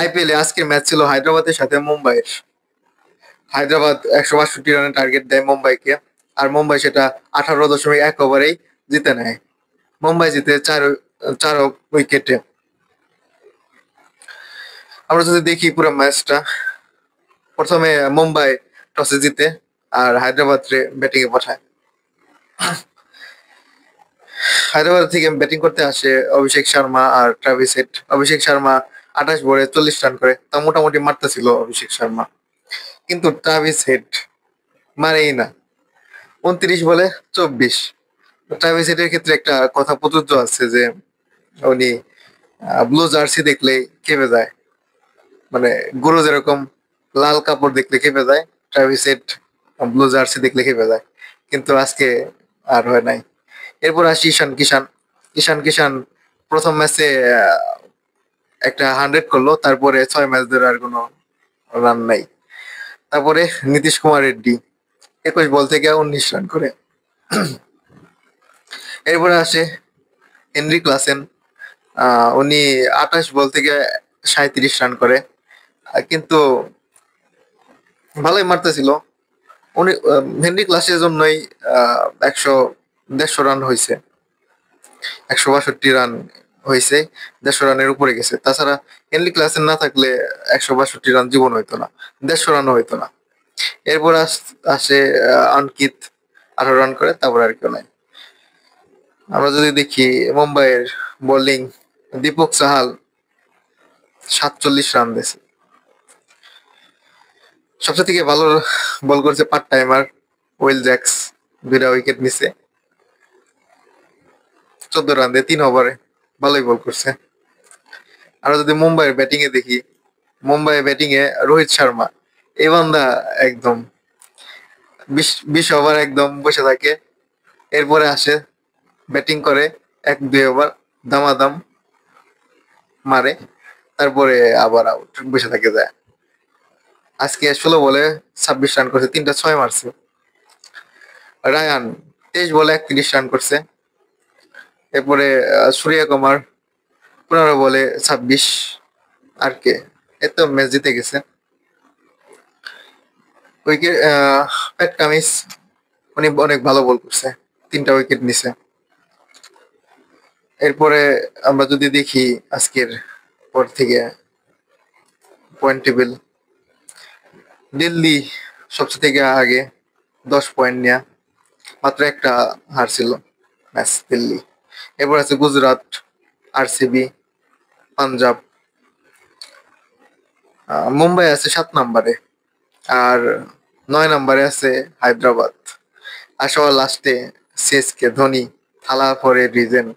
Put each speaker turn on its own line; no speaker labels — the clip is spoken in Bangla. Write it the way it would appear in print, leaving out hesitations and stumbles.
আইপিএলে আজকের ম্যাচ ছিল হায়দ্রাবাদের সাথে মুম্বাইয়ের। হায়দ্রাবাদ ১৬২ রানের টার্গেট দেয় মুম্বাইকে, আর মুম্বাই সেটা ১৮.১ ওভারেই জিতে নেয়। মুম্বাই জিতে চার উইকেটে। আমরা যদি দেখি পুরো ম্যাচটা, প্রথমে মুম্বাই টসে জিতে আর হায়দ্রাবাদ ব্যাটিং এ পাঠায়। হায়দ্রাবাদ থেকে ব্যাটিং করতে আসে অভিষেক শর্মা আর ট্রাভিস হেড। অভিষেক শর্মা ২৮ বলে ৪০ রান করে, তা মোটামুটি মারতেছিল অভিষেক শর্মা, কিন্তু ট্রাভিস হেড মারেই না। ২৯ বলে ২৪। ট্রাভিস হেডের ক্ষেত্রে একটা কথা প্রযোজ্য আছে যে উনি ব্লু জার্সি দেখলেই খেপে যায়, মানে গুরু যেরকম লাল কাপড় দেখলে খেপে যায়, ট্রাভিস হেড ব্লু জার্সি দেখলে খেপে যায়। কিন্তু আজকে আর হয় নাই। এরপর আসি ঈশান কিষান প্রথম ম্যাচে একটা 100 করলো, তারপরে ৬ ম্যাচ ধরে আর কোনো রান নাই। তারপরে নীতিশ কুমার রেড্ডি ২১ বল থেকে ১৯ রান করে। এরপরে আসে হেনরি ক্লাসেন, উনি ২৮ বল থেকে ৩৭ রান করে, কিন্তু ভালোই মারতেছিল উনি। হেনরি ক্লাসের জন্যই ১০০ রান হয়েছে, ১৬২ রান হয়েছে, ১৫০ রানের উপরে গেছে। তাছাড়া হেনরি ক্লাসেন না থাকলে ১৬২ রান জীবন হইতো না, ১৫০ রানও হইতো না। এরপর আসে অঙ্কিত ১৮ রান করে, তারপর আর কেউ নাই। আমরা যদি দেখি মুম্বাইয়ের বোলিং, দীপক চাহাল ৪৭ রান দিয়েছে। সবচেয়ে থেকে ভালো বল করছে পার্ট টাইমার উইল জ্যাক্স, ২টা উইকেট নিছে ১৪ রান দিয়ে ৩ ওভারে, ভালোই বল করছে। আর যদি মুম্বাইয়ের ব্যাটিং এ দেখি, মুম্বাই ব্যাটিং এ রোহিত শর্মা, এই বান্দা একদম ২০ ওভার একদম বসে থাকে। এরপরে আসে ব্যাটিং করে ১-২ ওভার দামাদাম মারে, তারপরে আবার আউট, বসে থাকে যায়। আজকে ১৬ বলে ২৬ রান করছে, ৩টা ৬ মারছে। রায়ান ২৩ বলে ৩১ রান করছে। এরপরে সূর্য কুমার ১৫ বলে ২৬। আর কে, এতো ম্যাচ জিতে গেছে। উইকেট প্যাট কামিন্স, উনি অনেক ভালো বল করছে, ৩টা উইকেট নিছে। এরপরে আমরা যদি দেখি আজকের পর থেকে পয়েন্ট টেবিল, দিল্লি সবচেয়ে থেকে আগে ১০ পয়েন্ট নেয়া, মাত্র একটা হারছিল ম্যাচ দিল্লি। এরপর আছে গুজরাট, আরসিবি, পাঞ্জাব। মুম্বাই আছে ৭ নম্বরে, আর ৯ নম্বরে আছে হায়দ্রাবাদ। আর সবার লাস্টে সিএসকে, ধোনি থালা ফর এ রিজন।